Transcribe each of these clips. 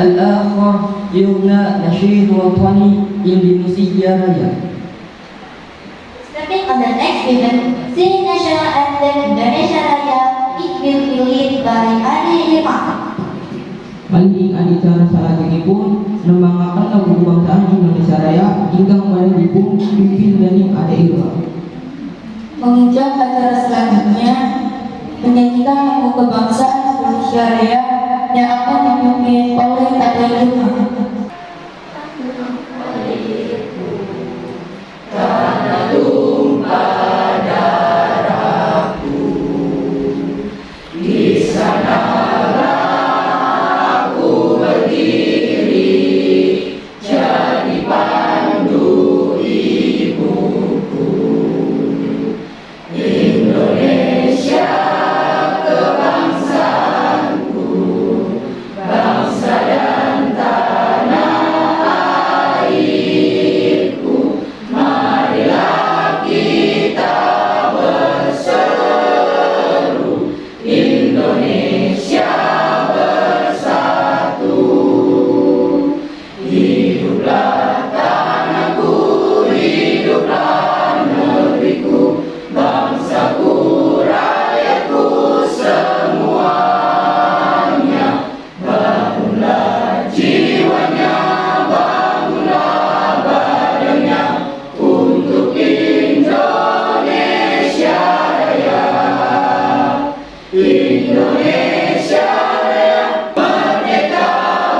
الآخر يغنى نشيد وطني Indonesia Raya. Stepping on the next event, sing national anthem Indonesia Raya. It will be led by Adi Irfan. Maling adicara saat ini pun membanggakan lagu kebangsaan Indonesia Raya ingkang dipun pimpin dening Ade Irfan. Menginjak acara selanjutnya, menyanyikan lagu kebangsaan Indonesia Raya yang akan dipimpin oleh Ade Irfan. Tanah tumpah darahku, di sanalah aku berdiri, jadi pandu ibuku. Indonesia kebangsaanku, bangsa dan tanah airku. Marilah kita berseru, Indonesia bersatu. Hiduplah tanahku, hiduplah negeriku, bangsaku, rakyatku semuanya. Bangunlah jiwanya, bangunlah badannya, untuk Indonesia Raya. Indonesia Raya, merdeka,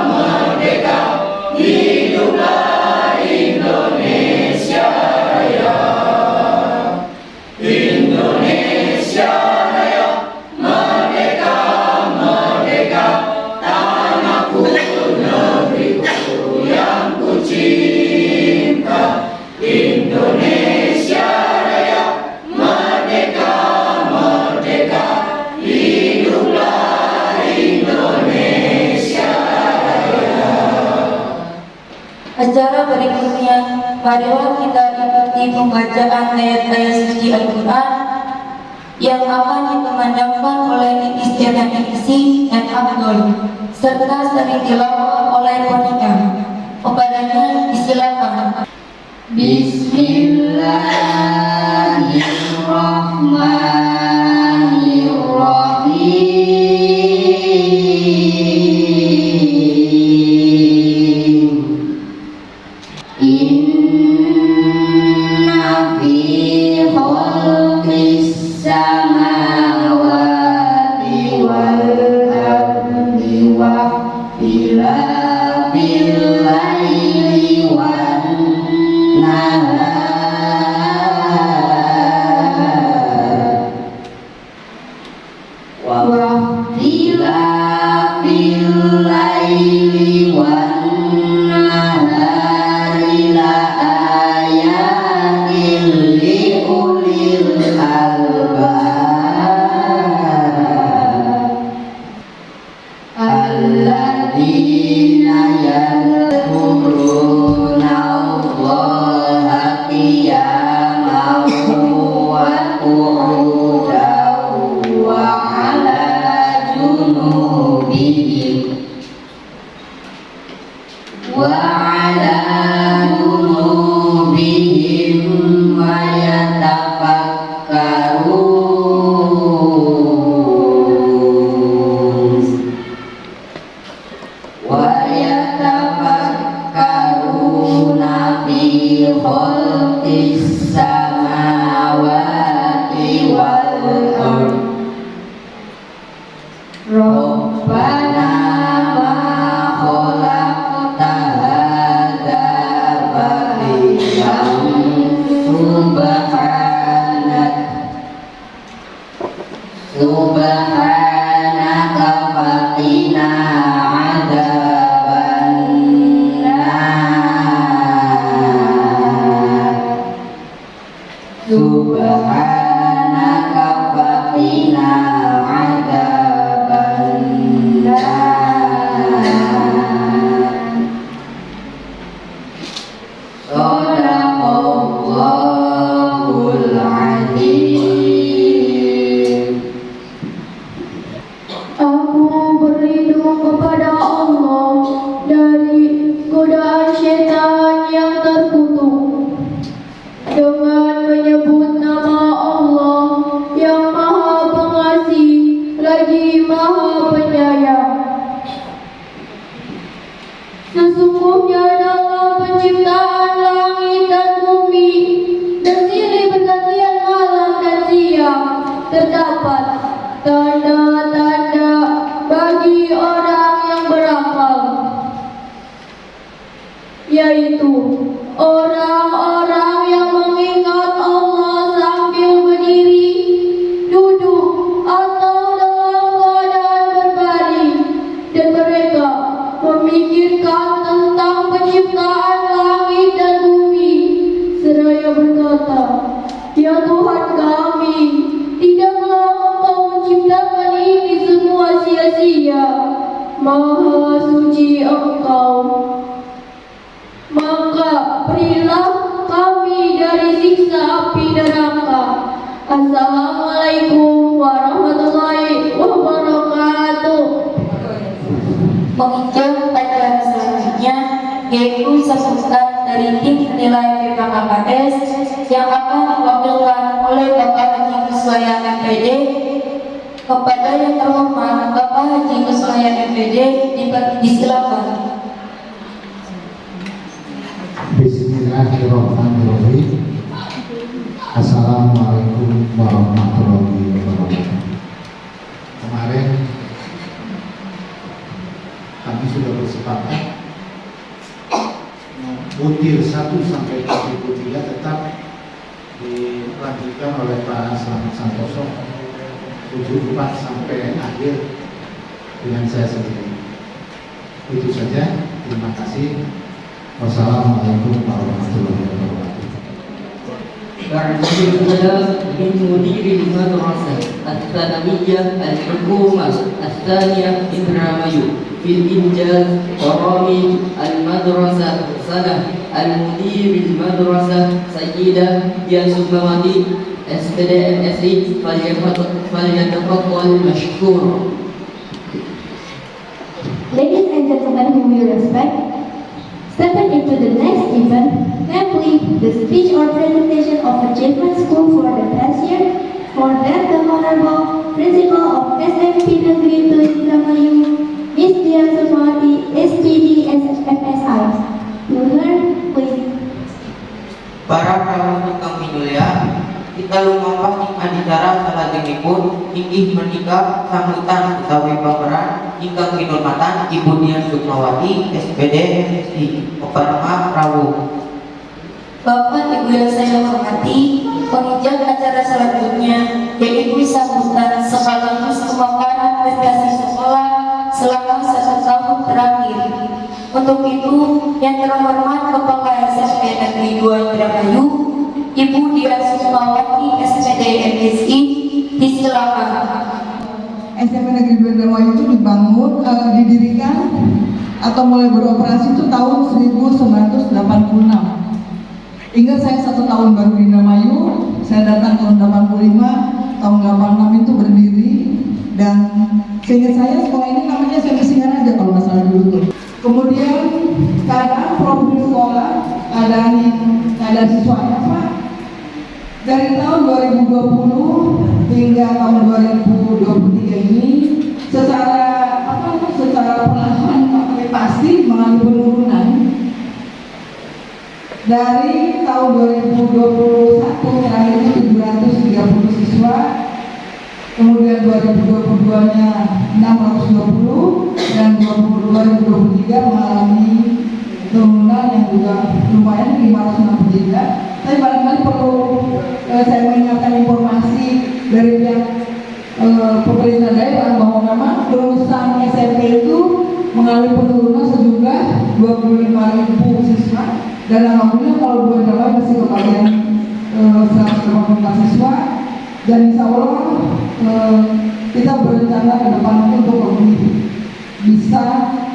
merdeka, hiduplah Indonesia Raya. Indonesia Raya, merdeka, merdeka, tanahku, negeriku yang ku cinta. Indonesia Raya, merdeka, merdeka, hiduplah Indonesia Raya. Acara berikutnya, marilah kita ikuti pembacaan ayat-ayat suci Al-Quran yang akan dikumandangkan oleh Istiadat Isi dan Abdul serta sering tilawah oleh Monika. Kepadanya disilakan. Bismillahirrahmanirrahim. Inna fi khalqis samawati wal ardi wa ikhtilafil laili wan nahar wa ikhtilafil laili wan nahari la ayatin li ulil albab alladzina yadhkuruna Allaha qiyaman wa qu'udan wa 'ala junubihim wa 'ala junubihim wa yatafakkarun fi khalqis samawati wal ardh. Rabbana ma khalaqta hadza batilan subhanaka faqina subhanaka faqina adzabannar. Shadaqallahul azim. siang terdapat tanda-tanda bagi orang yang berakal, yaitu orang-orang yang mengingat Allah sambil berdiri, duduk, atau dalam keadaan berbaring, dan mereka memikirkan tentang penciptaan langit dan bumi, seraya berkata, "Ya Tuhan kami, tidaklah Engkau menciptakan ini semua sia-sia. Maha suci Engkau. Maka berilah kami dari siksa api neraka." Assalamualaikum warahmatullahi wabarakatuh. Penginjil acara selanjutnya yaitu sambutan dari tim penilai PKKS yang akan diwakilkan oleh Bapak Haji Kuswaya MPD. Kepada yang terhormat Bapak Haji Kuswaya MPD disilakan. Bismillahirrahmanirrahim. Assalamualaikum warahmatullahi wabarakatuh. Kemarin kami sudah bersepakat butir 1 sampai 43 tetap dilanjutkan oleh Pak Slamet Santoso, 74 sampai akhir dengan saya sendiri. Itu saja. Terima kasih. Wassalamualaikum warahmatullahi wabarakatuh. بعد الكلام من مدير المدرسة الثانوية الحكومة الثانية إنراميو في الإنجاز برامج المدرسة سنة المدير المدرسة سيدة ياسمواتي SPDMSI فليتفضل مشكورا. Ladies and gentlemen whom we respect, stepping into the next event, namely the speech or presentation of Achievement School for the past year, for that the Honorable Principal of SMP Negeri 2 Indramayu, Miss Dia Sumati, SPD SFSI. You learn, please. Para pramuka kang minulya, kita lumampah ing adicara salajengipun inggih menika sambutan utawi pameran ingkang kinurmatan Ibu Dian Sukmawati SPD MSI Peparama Rawuh. Bapak Ibu yang saya hormati, penginjil acara selanjutnya yaitu sambutan sekaligus pemaparan prestasi sekolah selama 1 tahun terakhir. Untuk itu, yang terhormat Kepala SMP Negeri 2 Indramayu, Ibu Dia Sukmawati SPD MSI, disilakan. SMP Negeri 2 Indramayu itu didirikan atau mulai beroperasi itu tahun 1986. Ingat saya 1 tahun baru di Indramayu, saya datang tahun 85, tahun 86 itu berdiri, dan seingat saya sekolah ini namanya SMP Singaraja kalau nggak salah dulu tuh. Kemudian keadaan profil sekolah, keadaan siswanya Pak, dari tahun 2020 hingga tahun 2023 ini secara perlahan tapi pasti mengalami penurunan. Dari tahun 2021 terakhir itu 730 siswa, kemudian 2022-nya 620, dan 2023 mengalami penurunan yang juga lumayan 563. Tapi barangkali perlu saya mengingatkan informasi dari pihak pemerintah daerah bahwa memang lulusan SMP itu mengalami penurunan sejumlah 25.000 siswa, dan alhamdulillah kalau 2 Indramayu masih kebagian 184 siswa, dan insya Allah kita berencana ke depan untuk lebih bisa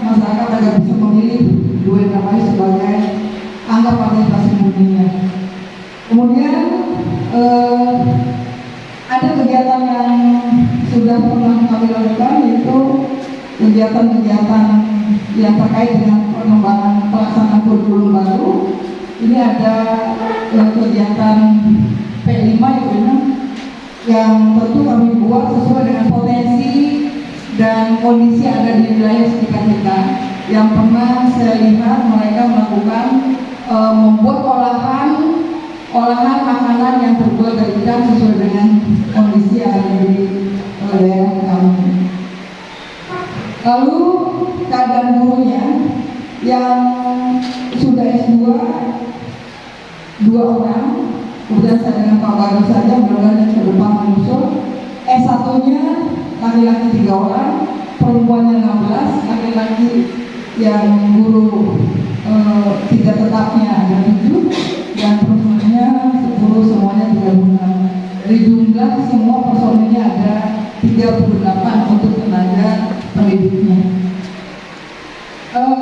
masyarakat agar bisa memilih 2 Indramayu sebagai angka partisipasi murninya. Kemudian ada kegiatan yang sudah pernah kami lakukan, yaitu kegiatan-kegiatan yang terkait dengan pengembangan pelaksanaan kurikulum baru. Ini ada kegiatan P5 yang tentu kami buat sesuai dengan potensi dan kondisi ada di wilayah sekitar kita. Yang pernah saya lihat mereka melakukan membuat olahan olahan makanan yang terbuat dari ikan sesuai dengan kondisi yang ada di daerah kami. Lalu keadaan gurunya yang sudah S2 2 orang, kemudian saya dengan Pak Baru saja mudah-mudahan ke depan menyusul. S1-nya laki-laki 3 orang, perempuannya 16, laki-laki yang guru 3 tetapnya ada 7 dan perempuannya 10, semuanya 36. Dari jumlah semua personilnya ada 38 untuk tenaga pendidiknya.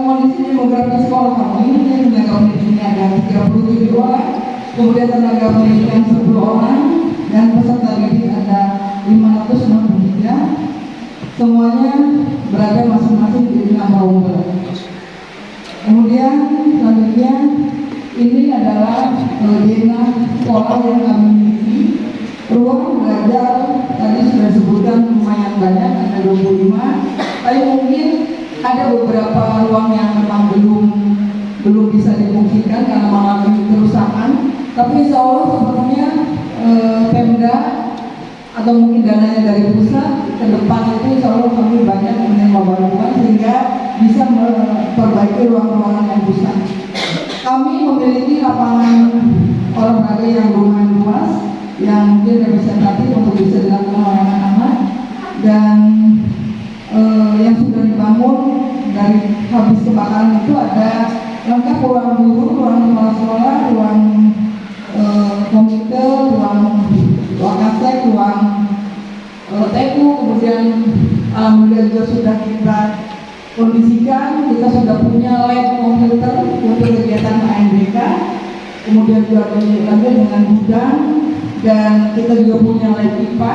Kondisi demografi sekolah kami, tenaga pendidiknya ada 37 orang, kemudian tenaga pendidikan 10 orang, dan peserta didik ada 563. Semuanya berada masing-masing di 6 rombel. Kemudian selanjutnya ini adalah zona sekolah yang kami miliki. Ruang belajar tadi sudah disebutkan lumayan banyak, ada 25. Tapi mungkin ada beberapa ruang yang memang belum bisa difungsikan karena mengalami kerusakan. Tapi insya Allah sepertinya Pemda atau mungkin dananya dari pusat ke depan itu insya Allah kami banyak menerima bantuan sehingga bisa memperbaiki ruang-ruangan yang rusak. Kami memiliki lapangan olahraga yang lumayan luas yang mungkin representatif untuk bisa dilakukan oleh anak-anak, dan yang sudah dibangun dari habis kebakaran itu ada lengkap ruang guru, ruang kepala sekolah, ruang komite, ruang wakasek, ruang TU, kemudian alhamdulillah juga sudah kita kondisikan, kita sudah punya lab komputer untuk kegiatan ANBK, kemudian juga dilanjut dengan gudang, dan kita juga punya lab IPA.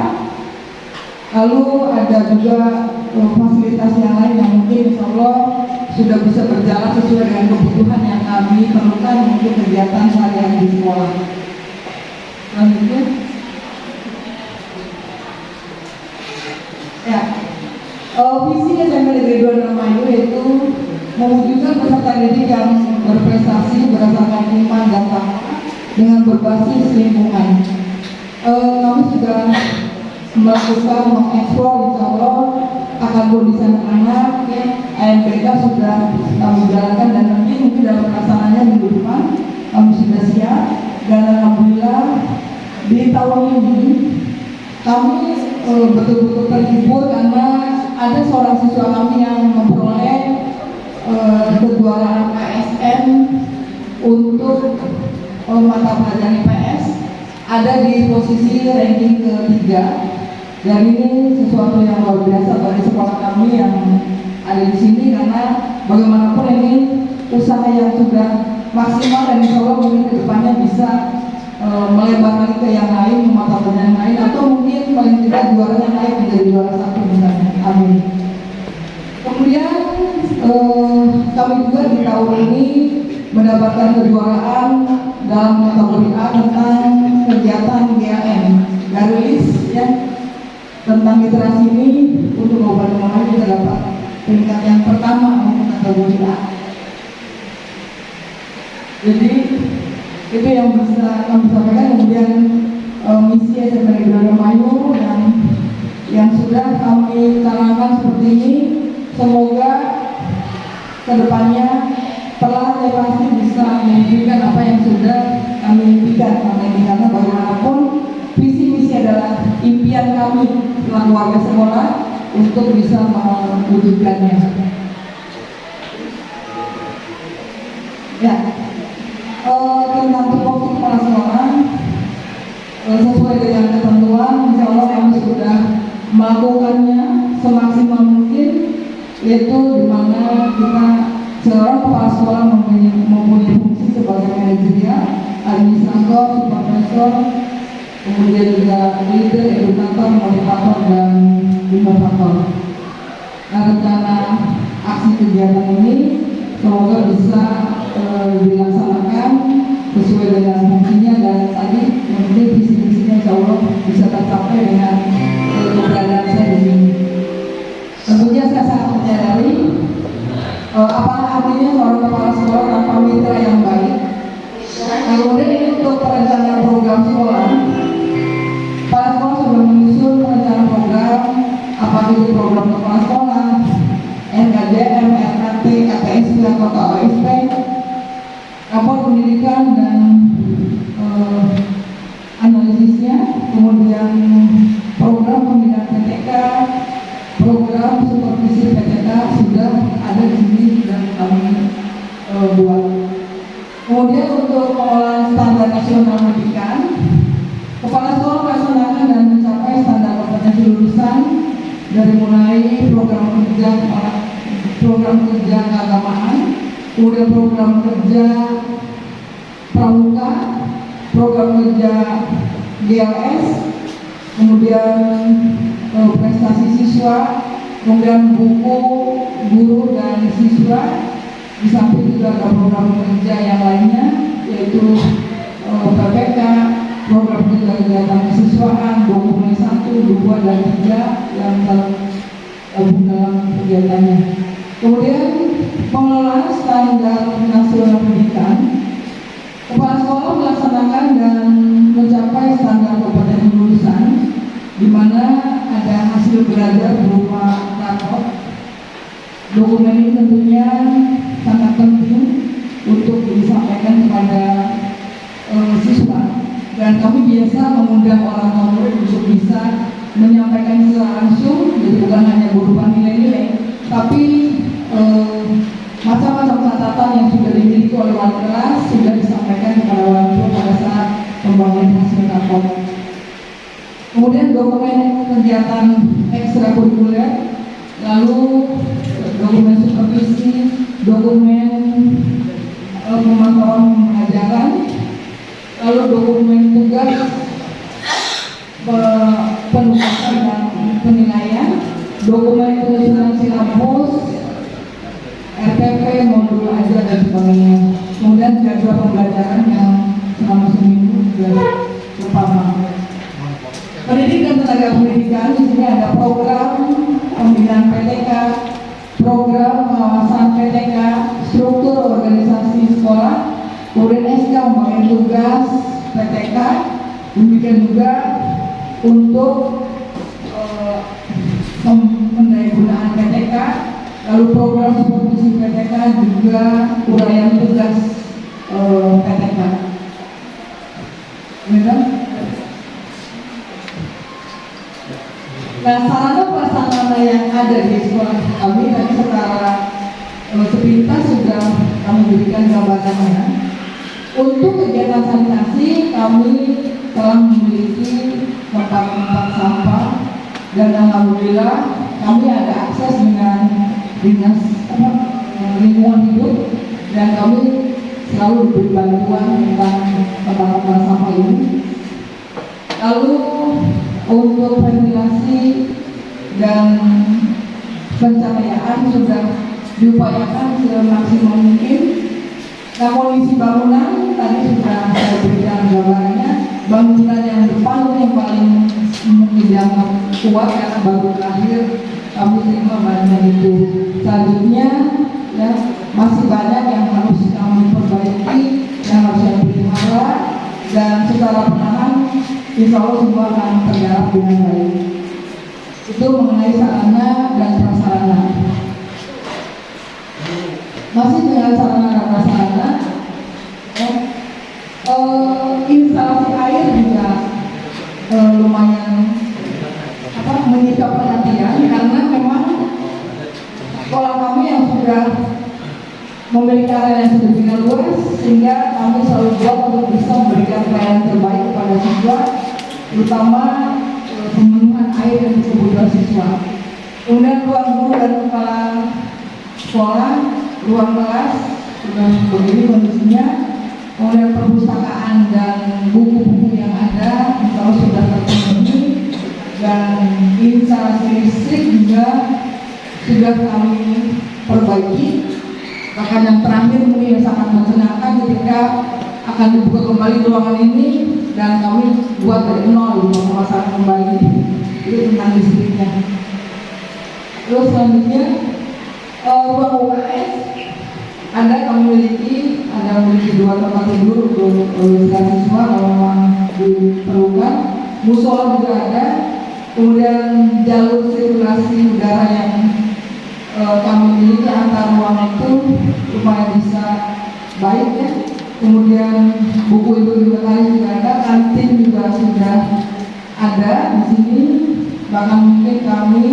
Lalu ada juga fasilitas yang lain yang mungkin insya Allah sudah bisa berjalan sesuai dengan kebutuhan yang kami perlukan untuk kegiatan sehari-hari di sekolah. Selanjutnya, ya, visi SMP Negeri 2 Indramayu yaitu mewujudkan peserta didik yang berprestasi berdasarkan iman dan takwa dengan berbasis lingkungan. Kami sudah melakukan mengeksplor insya Allah akan kondisi anak-anak, ya, ANBK sudah kami jalankan dan nanti mungkin dalam pelaksanaannya minggu depan kami sudah siap, dan alhamdulillah di tahun ini kami betul-betul terhibur karena ada seorang siswa kami yang memperoleh kejuaraan ASN untuk mata pelajaran IPS, ada di posisi ranking ketiga. Dan ini sesuatu yang luar biasa bagi sekolah kami yang ada di sini, karena bagaimanapun ini usaha yang sudah maksimal dan insya Allah mungkin kedepannya bisa melebar lagi ke yang lain, mata pelajaran lain, atau mungkin paling tidak juaranya naik menjadi juara 1 misalnya. Amin. Kemudian kami juga di tahun ini mendapatkan kejuaraan dalam kategori A tentang kegiatan GAM, Garulis, ya, tentang literasi ini untuk Kabupaten Indramayu kita dapat peringkat yang pertama untuk kategori A. Jadi itu yang bisa kami sampaikan. Kemudian misi SMP Negeri 2 Indramayu yang sudah kami canangkan seperti ini, semoga kedepannya perlahan pasti bisa mewujudkan apa yang sudah kami impikan selama ini, karena bagaimanapun visi misi adalah impian kami selaku warga sekolah untuk bisa mewujudkannya. Ya, tentang tupoksi kepala sekolah sesuai dengan ketentuan, insya Allah kami sudah melakukannya semaksimal mungkin, yaitu di mana kita seorang kepala sekolah mempunyai fungsi sebagai manajerial, administrator, supervisor, kemudian juga leader, edukator, motivator, dan inovator. Nah, rencana aksi kegiatan ini semoga bisa dilaksanakan sesuai dengan fungsinya, dan tadi mungkin visi-visinya insya Allah bisa tercapai dengan keberadaan saya di sini. Tentunya saya sangat menyadari apa artinya seorang kepala sekolah tanpa mitra yang baik. Nah, kemudian ini untuk perencanaan dari mulai program kerja keagamaan, kemudian program kerja pramuka, program kerja GLS, kemudian prestasi siswa, kemudian buku guru dan siswa. Di samping juga ada program kerja yang lainnya, yaitu PPK, program kerja kegiatan kesiswaan, dokumen 1, 2, dan 3 yang tergabung dalam kegiatannya. Kemudian pengelola standar nasional pendidikan, kepala sekolah melaksanakan dan mencapai standar kompetensi lulusan, di mana ada hasil belajar berupa rapor. Dokumen ini tentunya sangat penting untuk disampaikan kepada siswa, dan kami biasa mengundang orang tua murid untuk bisa menyampaikan secara langsung, jadi bukan hanya berupa nilai-nilai, tapi macam-macam catatan yang sudah dimiliki oleh wali kelas sudah disampaikan kepada orang tua pada saat pembagian hasil rapor. Kemudian dokumen kegiatan ekstrakurikuler, lalu dokumen supervisi, dokumen pemantauan pembelajaran, lalu dokumen tugas penugasan dan penilaian, dokumen penyusunan silabus, RPP, modul ajar dan sebagainya. Kemudian jadwal pembelajaran yang selama seminggu sudah bersama. Pendidikan tenaga pendidikan, di sini ada program pembinaan PTK, program pengawasan PTK, struktur organisasi sekolah, kemudian SK pembagian tugas PTK, demikian juga untuk pendayagunaan PTK, lalu program supervisi PTK, juga uraian tugas PTK. Nah, sarana prasarana yang ada di sekolah kami tadi secara sepintas sudah kami berikan gambarannya. Untuk kegiatan sanitasi kami telah memiliki tempat-tempat sampah, dan alhamdulillah kami ada akses dengan dinas lingkungan hidup, dan kami selalu diberi bantuan tentang tempat-tempat sampah ini. Lalu untuk ventilasi dan pencahayaan sudah diupayakan semaksimal mungkin. Nah, kondisi bangunan tadi sudah saya berikan gambarnya. Bangunan yang depan yang paling mungkin dianggap kuat karena baru terakhir kami terima bangunan itu. Selanjutnya ya masih banyak yang harus kami perbaiki, yang harus saya pelihara, dan secara perlahan insya Allah semua akan tergarap dengan baik. Itu mengenai sarana dan prasarana. Masih dengan sarana dan prasarana, instalasi air juga lumayan menyita perhatian, karena memang sekolah kami yang sudah memiliki area yang sedemikian luas, sehingga kami selalu buat untuk bisa memberikan pelayanan terbaik kepada siswa, terutama pemenuhan air dan kebutuhan siswa. Kemudian ruang guru dan kepala sekolah, ruang kelas sudah begini kondisinya. Kemudian perpustakaan dan buku-buku yang ada insya sudah terpenuhi, dan instalasi listrik juga sudah kami perbaiki. Bahkan yang terakhir mungkin yang sangat menyenangkan ketika akan dibuka kembali ruangan ini, dan kami buat dari nol memasang kembali itu tentang listriknya. Terus selanjutnya ruang UKS kami memiliki 2 tempat tidur untuk siswa kalau memang diperlukan. Musola juga ada. Kemudian jalur sirkulasi udara yang kami miliki antar ruang itu supaya bisa baik ya. Kemudian buku ibu tadi juga ada, kantin juga sudah ada di sini. Bahkan mungkin kami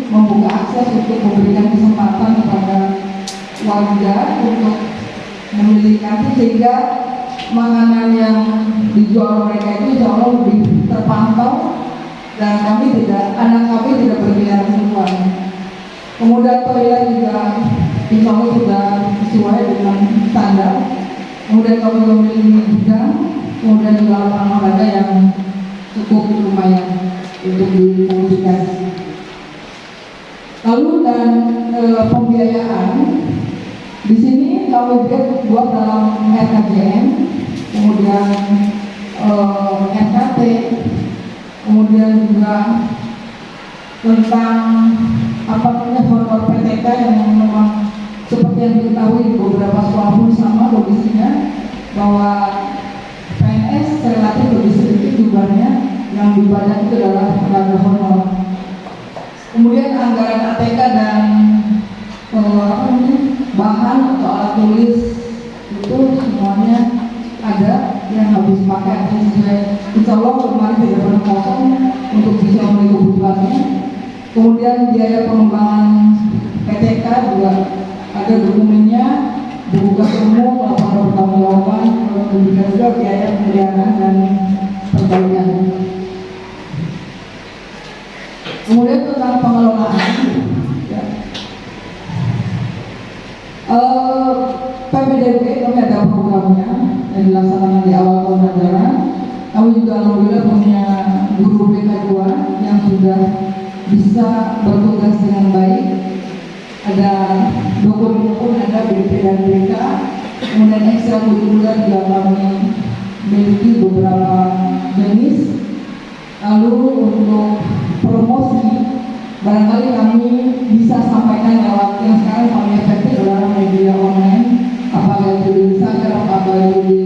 membuka akses untuk memberikan kesempatan kepada warga untuk memiliki kantin, sehingga makanan yang dijual mereka itu insya Allah lebih terpantau, dan anak kami tidak berkeliaran keluar. kemudian kami memiliki gudang, kemudian juga lapangan olahraga yang cukup lumayan untuk difungsikan. Lalu dan pembiayaan di sini kami buat dalam RKJM, kemudian RKT, kemudian juga tentang honor PTK yang memang seperti yang diketahui di beberapa sekolah pun sama kondisinya, bahwa PNS relatif lebih sedikit jumlahnya, yang dibayar itu adalah tenaga honor. Kemudian anggaran ATK dan bahan atau alat tulis itu semuanya ada yang habis pakai sesuai. Insya Allah kemarin tidak pernah kosong untuk bisa memenuhi kebutuhannya. Kemudian biaya pengembangan PTK juga ada dokumennya, buku umum, laporan pertanggungjawaban, kemudian juga biaya pemeliharaan dan perbaikan. Kemudian tentang pengelolaan, ya. PPDB kami ada programnya yang dilaksanakan di awal tahun ajaran. Kami juga alhamdulillah punya guru BK 2 yang sudah bisa bertugas dengan baik. Ada dokumen pun ada BP dan BK. Kemudian ekstra kurikuler juga kami memiliki beberapa jenis. Lalu untuk promosi barangkali kami bisa sampaikan lewat yang sekarang paling efektif adalah media online, apakah itu di Instagram, apakah itu di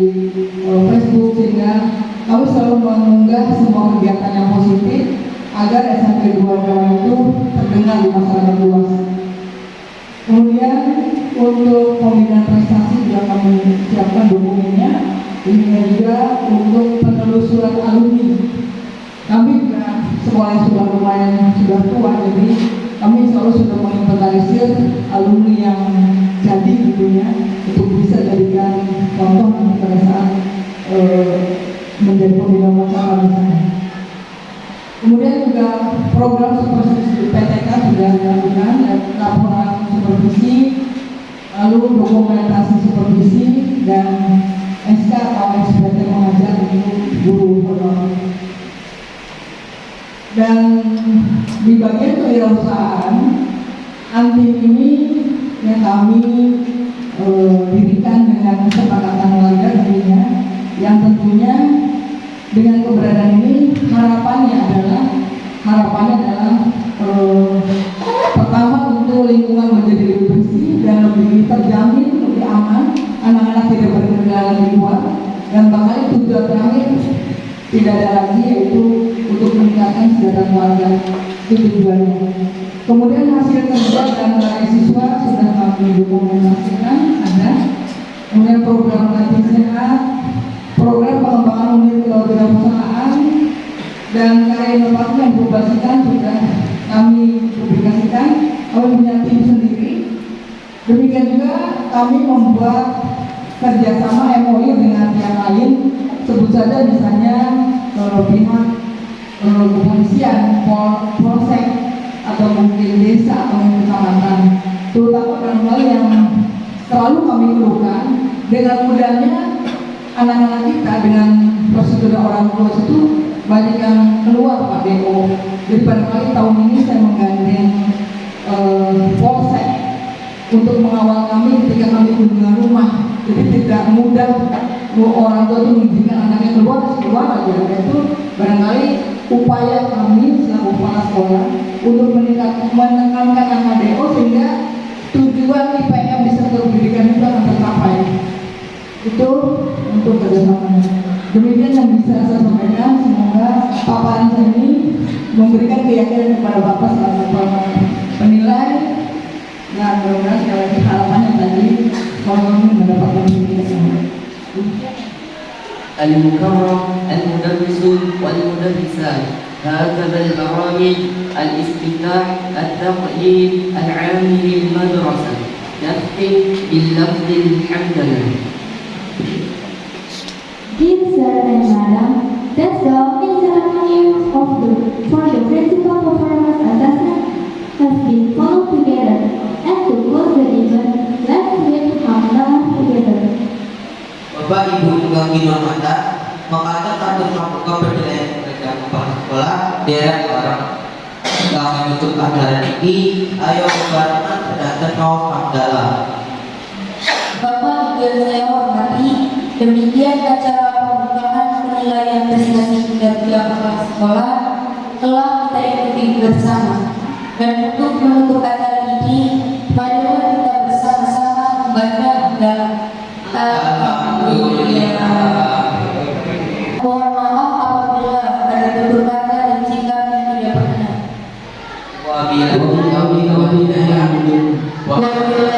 Facebook, sehingga kami selalu mengunggah semua kegiatan yang positif agar SMP 2 Jawa itu terdengar di masyarakat luas. Kemudian untuk pembinaan prestasi juga kami siapkan dokumennya, demikian juga untuk penelusuran alumni. Kami juga sekolah yang sudah lumayan sudah tua, jadi kami selalu sudah menginventarisir alumni yang jadi tentunya untuk bisa jadikan contoh pada saat menjadi pembina masyarakat misalnya. Kemudian juga program supervisi PTK sudah dilakukan, laporan supervisi, lalu dokumentasi supervisi dan SK atau SPT mengajar untuk guru honor. Dan di bagian kewirausahaan, Antim ini yang kami dirikan dengan kesepakatan warga tentunya, yang tentunya dengan keberadaan ini harapannya adalah pertama untuk lingkungan menjadi lebih bersih dan lebih terjamin, lebih aman, anak-anak tidak berkeliaran di luar, dan bahkan tujuan terakhir tidak ada lagi, yaitu untuk meningkatkan kesejahteraan warga. Itu tujuannya. Kemudian hasil kerja dan nilai siswa sudah kami dokumentasikan ada. Kemudian program latih sehat, program pengembangan unit kewirausahaan dan karya inovasi yang dioperasikan sudah kami publikasikan. Kami punya tim sendiri. Demikian juga kami membuat kerjasama MOU dengan pihak lain, sebut saja misalnya pihak kepolisian, polsek, atau mungkin desa atau mungkin kecamatan, terutama dalam hal yang selalu kami keluhkan. Dengan mudahnya anak-anak kita dengan prosedur orang tua itu banyak yang keluar Pak DO. Jadi pada kali tahun ini saya menggandeng polsek untuk mengawal kami ketika kami kunjungan rumah. Jadi tidak mudah orang tua itu mengizinkan anaknya keluar aja. Itu barangkali upaya kami selaku kepala sekolah untuk menekankan angka DO sehingga tujuan IPM di sektor pendidikan itu akan tercapai. Itu untuk kerjasamanya. Demikian yang bisa saya sampaikan. Semoga paparan saya ini memberikan keyakinan kepada Bapak selaku penilai, dan mudah-mudahan sekali lagi harapannya tadi sekolah kami mendapatkan pendidikan. المكرم المدرسون والمدرسات، هكذا البرامج الاستفتاح التقليد العام للمدرسة. نختم باللفظ الحمد لله. Dear Sir and Madam, that's the opening ceremony for the principal performance assessment has been followed together. And to close the event, let's make hamdalah together. Bapak Ibu ingkang kinurmatan, mengatakan kantor pambuka penilaian kerja kepala sekolah daerah Barang. Kami menutup acara ini, ayo bebarengan sedanten maaf hamdalah. Bapak Ibu yang saya hormati, demikian acara pembukaan penilaian prestasi kinerja kepala sekolah telah kita ikuti bersama. Dan untuk menutup acara ini, marilah kita bersama-sama membaca dalam Alhamdulillah. Mohon maaf apabila ada tutur kata dan sikap yang tidak benar. Wabillahi taufiq wal hidayah. Wabillahi